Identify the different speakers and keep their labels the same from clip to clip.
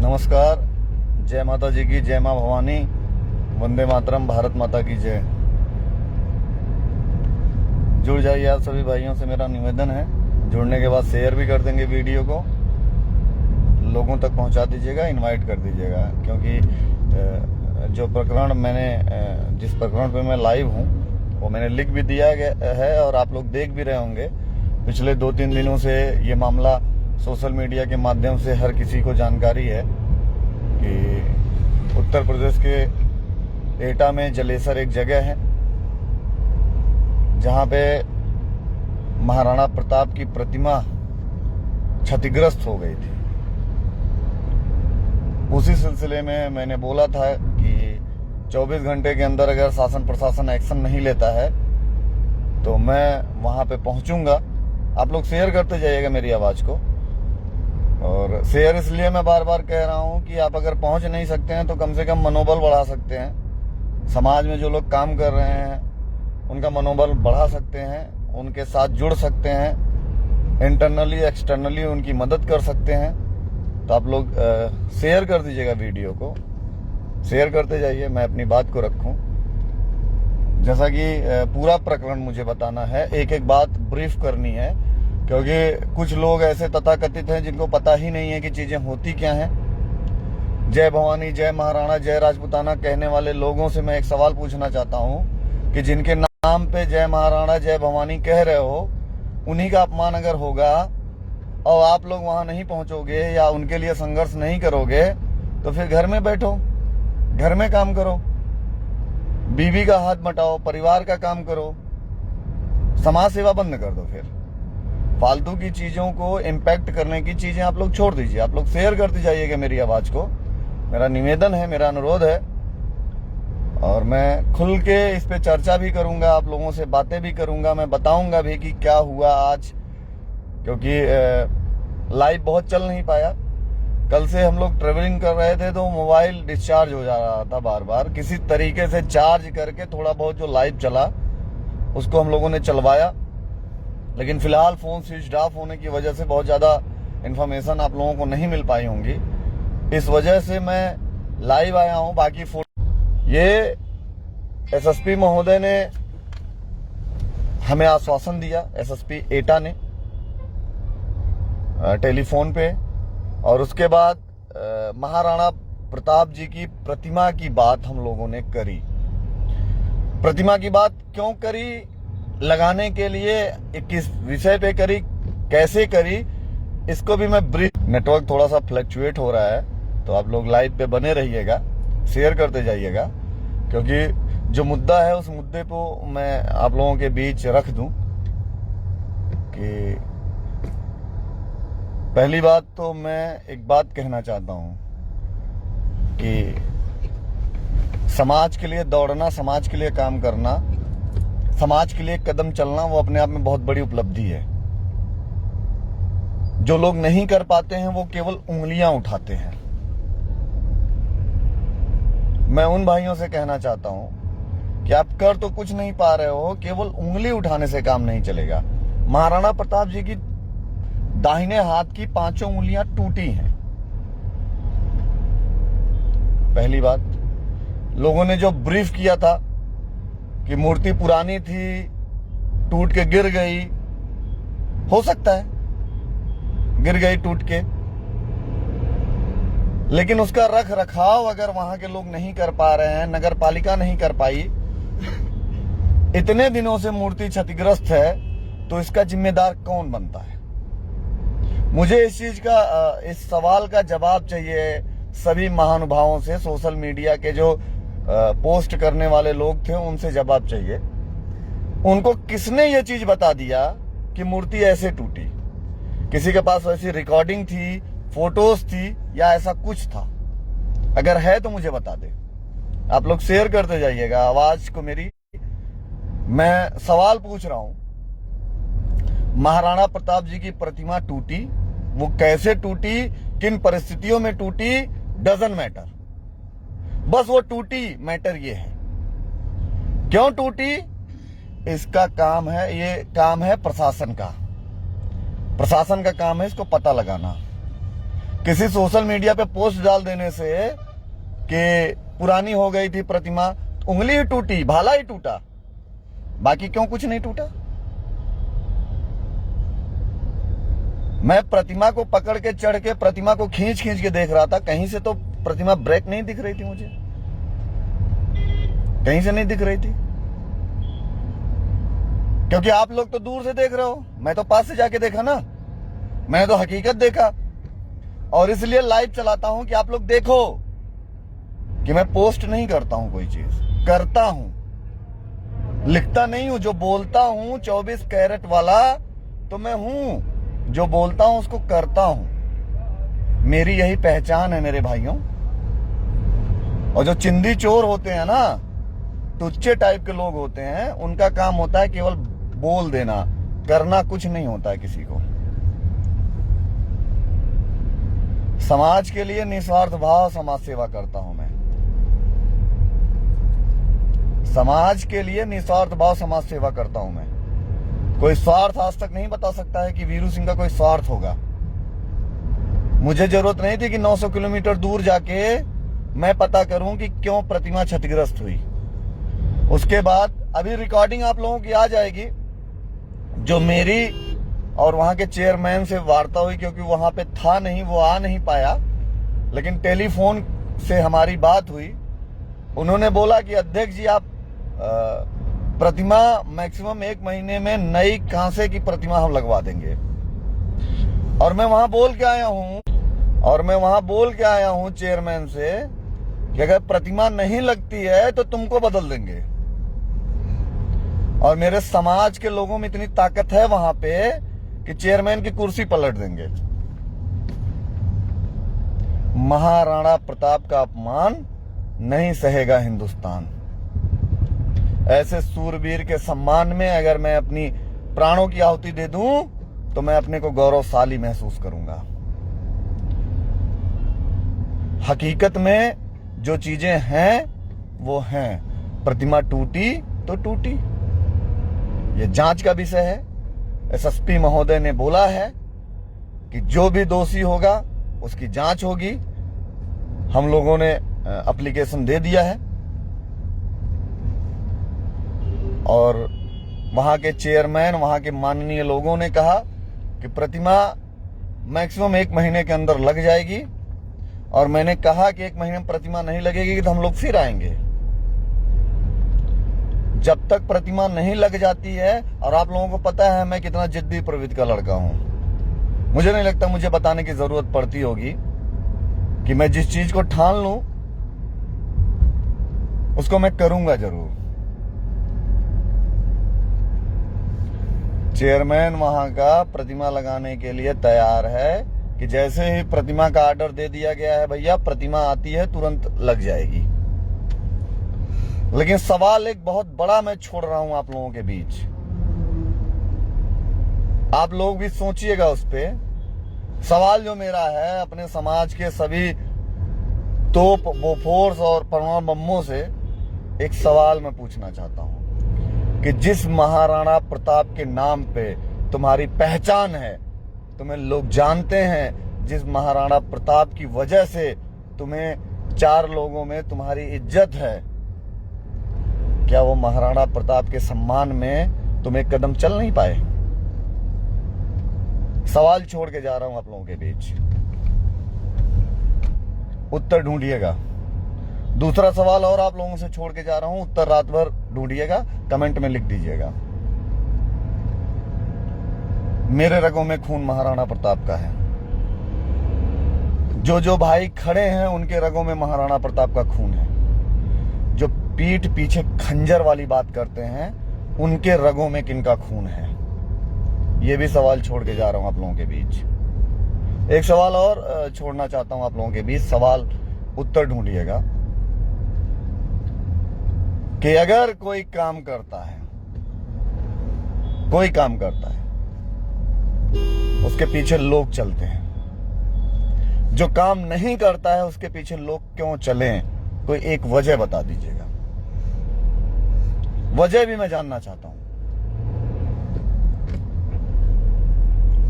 Speaker 1: नमस्कार। जय माता जी की, जय माँ भवानी, वंदे मातरम, भारत माता की जय। जुड़ जाइए आप सभी भाइयों से मेरा निवेदन है। जुड़ने के बाद शेयर भी कर देंगे वीडियो को, लोगों तक पहुंचा दीजिएगा, इनवाइट कर दीजिएगा। क्योंकि जो प्रकरण मैंने जिस प्रकरण पे मैं लाइव हूं वो मैंने लिख भी दिया गया है और आप लोग देख भी रहे होंगे। पिछले 2-3 दिनों से ये मामला सोशल मीडिया के माध्यम से हर किसी को जानकारी है कि उत्तर प्रदेश के एटा में जलेसर एक जगह है जहां पे महाराणा प्रताप की प्रतिमा क्षतिग्रस्त हो गई थी। उसी सिलसिले में मैंने बोला था कि 24 घंटे के अंदर अगर शासन प्रशासन एक्शन नहीं लेता है तो मैं वहां पे पहुंचूंगा। आप लोग शेयर करते जाइएगा मेरी आवाज को। और शेयर इसलिए मैं बार बार कह रहा हूं कि आप अगर पहुंच नहीं सकते हैं तो कम से कम मनोबल बढ़ा सकते हैं। समाज में जो लोग काम कर रहे हैं उनका मनोबल बढ़ा सकते हैं, उनके साथ जुड़ सकते हैं, इंटरनली एक्सटर्नली उनकी मदद कर सकते हैं। तो आप लोग शेयर कर दीजिएगा, वीडियो को शेयर करते जाइए। मैं अपनी बात को रखूं, जैसा कि पूरा प्रकरण मुझे बताना है, एक एक बात ब्रीफ करनी है, क्योंकि कुछ लोग ऐसे तथाकथित हैं जिनको पता ही नहीं है कि चीजें होती क्या हैं। जय भवानी, जय महाराणा, जय राजपूताना कहने वाले लोगों से मैं एक सवाल पूछना चाहता हूं कि जिनके नाम पे जय महाराणा जय भवानी कह रहे हो, उन्हीं का अपमान अगर होगा और आप लोग वहां नहीं पहुंचोगे या उनके लिए संघर्ष नहीं करोगे तो फिर घर में बैठो, घर में काम करो, बीवी का हाथ बटाओ, परिवार का काम करो, समाज सेवा बंद कर दो। फिर फालतू की चीजों को इम्पैक्ट करने की चीजें आप लोग छोड़ दीजिए। आप लोग शेयर करते जाइएगा मेरी आवाज को, मेरा निवेदन है, मेरा अनुरोध है। और मैं खुल के इस पे चर्चा भी करूंगा, आप लोगों से बातें भी करूंगा, मैं बताऊंगा भी कि क्या हुआ आज, क्योंकि लाइव बहुत चल नहीं पाया। कल से हम लोग ट्रेवलिंग कर रहे थे तो मोबाइल डिस्चार्ज हो जा रहा था बार बार। किसी तरीके से चार्ज करके थोड़ा बहुत जो लाइव चला उसको हम लोगों ने चलवाया, लेकिन फिलहाल फोन स्विच ऑफ होने की वजह से बहुत ज्यादा इंफॉर्मेशन आप लोगों को नहीं मिल पाई होंगी। इस वजह से मैं लाइव आया हूं। बाकी ये एसएसपी महोदय ने हमें आश्वासन दिया, एसएसपी एटा ने टेलीफोन पे, और उसके बाद महाराणा प्रताप जी की प्रतिमा की बात हम लोगों ने करी। प्रतिमा की बात क्यों करी, लगाने के लिए किस विषय पे करी, कैसे करी, इसको भी मैं ब्रीफ। नेटवर्क थोड़ा सा फ्लक्चुएट हो रहा है तो आप लोग लाइव पे बने रहिएगा, शेयर करते जाइएगा, क्योंकि जो मुद्दा है उस मुद्दे को मैं आप लोगों के बीच रख दूं। कि पहली बात तो मैं एक बात कहना चाहता हूं कि समाज के लिए दौड़ना, समाज के लिए काम करना, समाज के लिए कदम चलना, वो अपने आप में बहुत बड़ी उपलब्धि है। जो लोग नहीं कर पाते हैं वो केवल उंगलियां उठाते हैं। मैं उन भाइयों से कहना चाहता हूं कि आप कर तो कुछ नहीं पा रहे हो, केवल उंगली उठाने से काम नहीं चलेगा। महाराणा प्रताप जी की दाहिने हाथ की 5 उंगलियां टूटी हैं। पहली बात, लोगों ने जो ब्रीफ किया था कि मूर्ति पुरानी थी, टूट के गिर गई, हो सकता है गिर गई टूट के, लेकिन उसका रख रखाव अगर वहां के लोग नहीं कर पा रहे हैं, नगर पालिका नहीं कर पाई, इतने दिनों से मूर्ति क्षतिग्रस्त है, तो इसका जिम्मेदार कौन बनता है? मुझे इस चीज का, इस सवाल का जवाब चाहिए सभी महानुभावों से। सोशल मीडिया के जो पोस्ट करने वाले लोग थे उनसे जवाब चाहिए। उनको किसने ये चीज बता दिया कि मूर्ति ऐसे टूटी? किसी के पास वैसी रिकॉर्डिंग थी, फोटोज थी, या ऐसा कुछ था? अगर है तो मुझे बता दे। आप लोग शेयर करते जाइएगा आवाज को मेरी। मैं सवाल पूछ रहा हूं, महाराणा प्रताप जी की प्रतिमा टूटी, वो कैसे टूटी, किन परिस्थितियों में टूटी, डजंट मैटर, बस वो टूटी। मैटर ये है क्यों टूटी, इसका काम है, ये काम है प्रशासन का। प्रशासन का काम है इसको पता लगाना। किसी सोशल मीडिया पे पोस्ट डाल देने से कि पुरानी हो गई थी प्रतिमा, उंगली ही टूटी, भाला ही टूटा, बाकी क्यों कुछ नहीं टूटा। मैं प्रतिमा को पकड़ के चढ़ के प्रतिमा को खींच खींच के देख रहा था, कहीं से तो प्रतिमा ब्रेक नहीं दिख रही थी, मुझे कहीं से नहीं दिख रही थी, क्योंकि आप लोग तो दूर से देख रहे हो, मैं तो पास से जाके देखा ना, मैंने तो हकीकत देखा। और इसलिए लाइव चलाता हूं कि आप लोग देखो कि मैं पोस्ट नहीं करता हूं, कोई चीज करता हूं, लिखता नहीं हूं। जो बोलता हूं 24 कैरेट वाला तो मैं हूं, जो बोलता हूं उसको करता हूं। मेरी यही पहचान है मेरे भाइयों। और जो चिंदी चोर होते हैं ना, टुच्चे टाइप के लोग होते हैं, उनका काम होता है केवल बोल देना, करना कुछ नहीं होता है किसी को। समाज के लिए निस्वार्थ भाव समाज सेवा करता हूं मैं, समाज के लिए निस्वार्थ भाव समाज सेवा करता हूं मैं। कोई स्वार्थ आज तक नहीं बता सकता है कि वीरू सिंह का कोई स्वार्थ होगा। मुझे जरूरत नहीं थी कि 900 किलोमीटर दूर जाके मैं पता करूं कि क्यों प्रतिमा क्षतिग्रस्त हुई। उसके बाद अभी रिकॉर्डिंग आप लोगों की आ जाएगी, जो मेरी और वहां के चेयरमैन से वार्ता हुई, क्योंकि वहां पे था नहीं, वो आ नहीं पाया, लेकिन टेलीफोन से हमारी बात हुई। उन्होंने बोला कि अध्यक्ष जी आप प्रतिमा मैक्सिमम 1 महीने में नई कांसे की प्रतिमा हम लगवा देंगे। और मैं वहां बोल के आया हूं चेयरमैन से कि अगर प्रतिमा नहीं लगती है तो तुमको बदल देंगे। और मेरे समाज के लोगों में इतनी ताकत है वहां पे कि चेयरमैन की कुर्सी पलट देंगे। महाराणा प्रताप का अपमान नहीं सहेगा हिंदुस्तान। ऐसे सूरवीर के सम्मान में अगर मैं अपनी प्राणों की आहुति दे दूं तो मैं अपने को गौरवशाली महसूस करूंगा। हकीकत में जो चीजें हैं वो हैं। प्रतिमा टूटी तो टूटी, ये जांच का विषय है। एसएसपी महोदय ने बोला है कि जो भी दोषी होगा उसकी जांच होगी। हम लोगों ने एप्लीकेशन दे दिया है और वहां के चेयरमैन, वहां के माननीय लोगों ने कहा कि प्रतिमा मैक्सिमम 1 महीने के अंदर लग जाएगी। और मैंने कहा कि 1 महीने में प्रतिमा नहीं लगेगी तो हम लोग फिर आएंगे। जब तक प्रतिमा नहीं लग जाती है, और आप लोगों को पता है मैं कितना जिद्दी प्रवृत्ति का लड़का हूं, मुझे नहीं लगता मुझे बताने की जरूरत पड़ती होगी कि मैं जिस चीज को ठान लूं उसको मैं करूंगा जरूर। चेयरमैन वहां का प्रतिमा लगाने के लिए तैयार है कि जैसे ही प्रतिमा का ऑर्डर दे दिया गया है, भैया प्रतिमा आती है तुरंत लग जाएगी। लेकिन सवाल एक बहुत बड़ा मैं छोड़ रहा हूं आप लोगों के बीच, आप लोग भी सोचिएगा उस पे। सवाल जो मेरा है अपने समाज के सभी तोप, बोफोर्स और परमाणु बमों से एक सवाल मैं पूछना चाहता हूं कि जिस महाराणा प्रताप के नाम पे तुम्हारी पहचान है, तुम्हें लोग जानते हैं, जिस महाराणा प्रताप की वजह से तुम्हें 4 लोगों में तुम्हारी इज्जत है, क्या वो महाराणा प्रताप के सम्मान में तुम एक कदम चल नहीं पाए? सवाल छोड़ के जा रहा हूं आप लोगों के बीच, उत्तर ढूंढिएगा। दूसरा सवाल और आप लोगों से छोड़ के जा रहा हूं, उत्तर रात भर ढूंढिएगा, कमेंट में लिख दीजिएगा। मेरे रगों में खून महाराणा प्रताप का है। जो भाई खड़े हैं उनके रगों में महाराणा प्रताप का खून है। जो पीठ पीछे खंजर वाली बात करते हैं उनके रगों में किनका खून है? ये भी सवाल छोड़ के जा रहा हूं आप लोगों के बीच। एक सवाल और छोड़ना चाहता हूं आप लोगों के बीच, सवाल उत्तर ढूंढिएगा कि अगर कोई काम करता है, उसके पीछे लोग चलते हैं, जो काम नहीं करता है उसके पीछे लोग क्यों चलें? कोई एक वजह बता दीजिएगा। वजह भी मैं जानना चाहता हूं।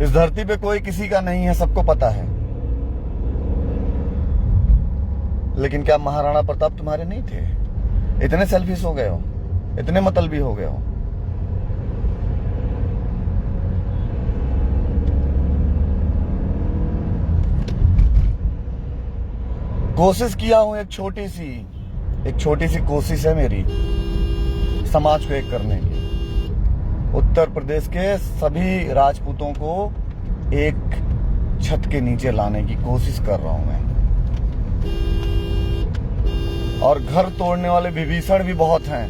Speaker 1: इस धरती पे कोई किसी का नहीं है, सबको पता है। लेकिन क्या महाराणा प्रताप तुम्हारे नहीं थे? इतने सेल्फिश हो गए हो, इतने मतलबी हो गए हो? कोशिश किया हूं, एक छोटी सी कोशिश है मेरी समाज को एक करने की। उत्तर प्रदेश के सभी राजपूतों को एक छत के नीचे लाने की कोशिश कर रहा हूं मैं। और घर तोड़ने वाले विभीषण भी बहुत हैं,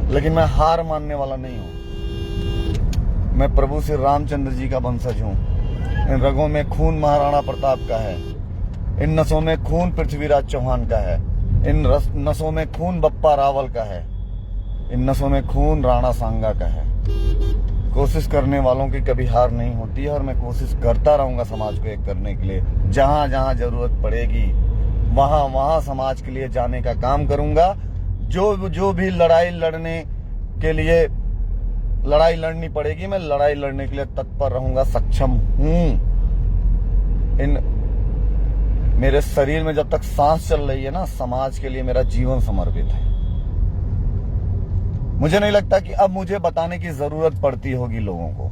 Speaker 1: लेकिन मैं हार मानने वाला नहीं हूं। मैं प्रभु श्री रामचंद्र जी का वंशज हूं। इन रगों में खून महाराणा प्रताप का है, इन नसों में खून पृथ्वीराज चौहान का है, इन नसों में खून बप्पा रावल का है, इन नसों में खून राणा सांगा का है। कोशिश करने वालों की कभी हार नहीं होती है, और मैं कोशिश करता रहूंगा समाज को एक करने के लिए। जहां जहां जरूरत पड़ेगी वहां वहां समाज के लिए जाने का काम करूंगा। जो भी लड़ाई लड़नी पड़ेगी, मैं लड़ाई लड़ने के लिए तत्पर रहूंगा, सक्षम हूं। मेरे शरीर में जब तक सांस चल रही है ना, समाज के लिए मेरा जीवन समर्पित है। मुझे नहीं लगता कि अब मुझे बताने की जरूरत पड़ती होगी लोगों को।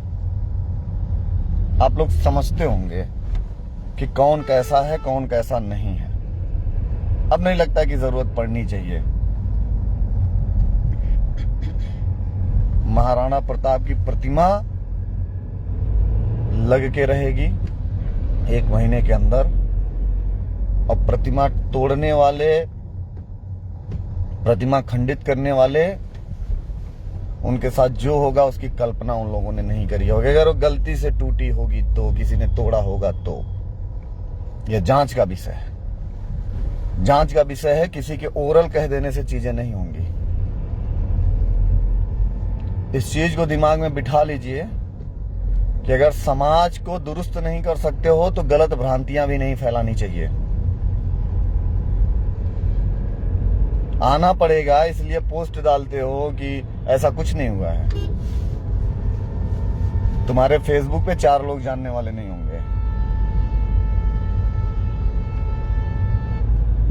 Speaker 1: आप लोग समझते होंगे कि कौन कैसा है, कौन कैसा नहीं है। अब नहीं लगता कि जरूरत पड़नी चाहिए। महाराणा प्रताप की प्रतिमा लग के रहेगी 1 महीने के अंदर, और प्रतिमा तोड़ने वाले, प्रतिमा खंडित करने वाले, उनके साथ जो होगा उसकी कल्पना उन लोगों ने नहीं करी होगी। अगर वो गलती से टूटी होगी तो, किसी ने तोड़ा होगा तो, यह जांच का विषय है। जांच का विषय है, किसी के ओरल कह देने से चीजें नहीं होंगी। इस चीज को दिमाग में बिठा लीजिए कि अगर समाज को दुरुस्त नहीं कर सकते हो तो गलत भ्रांतियां भी नहीं फैलानी चाहिए। आना पड़ेगा इसलिए पोस्ट डालते हो कि ऐसा कुछ नहीं हुआ है। तुम्हारे फेसबुक पे 4 लोग जानने वाले नहीं होंगे।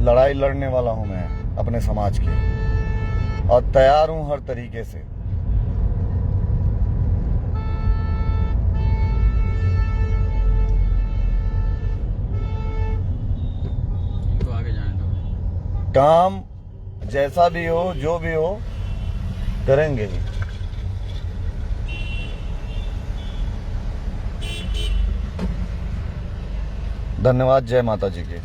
Speaker 1: लड़ाई लड़ने वाला हूं मैं अपने समाज की, और तैयार हूं हर तरीके से।
Speaker 2: तो आगे जाने दो।
Speaker 1: काम जैसा भी हो, जो भी हो, करेंगे ही। धन्यवाद। जय माता जी की।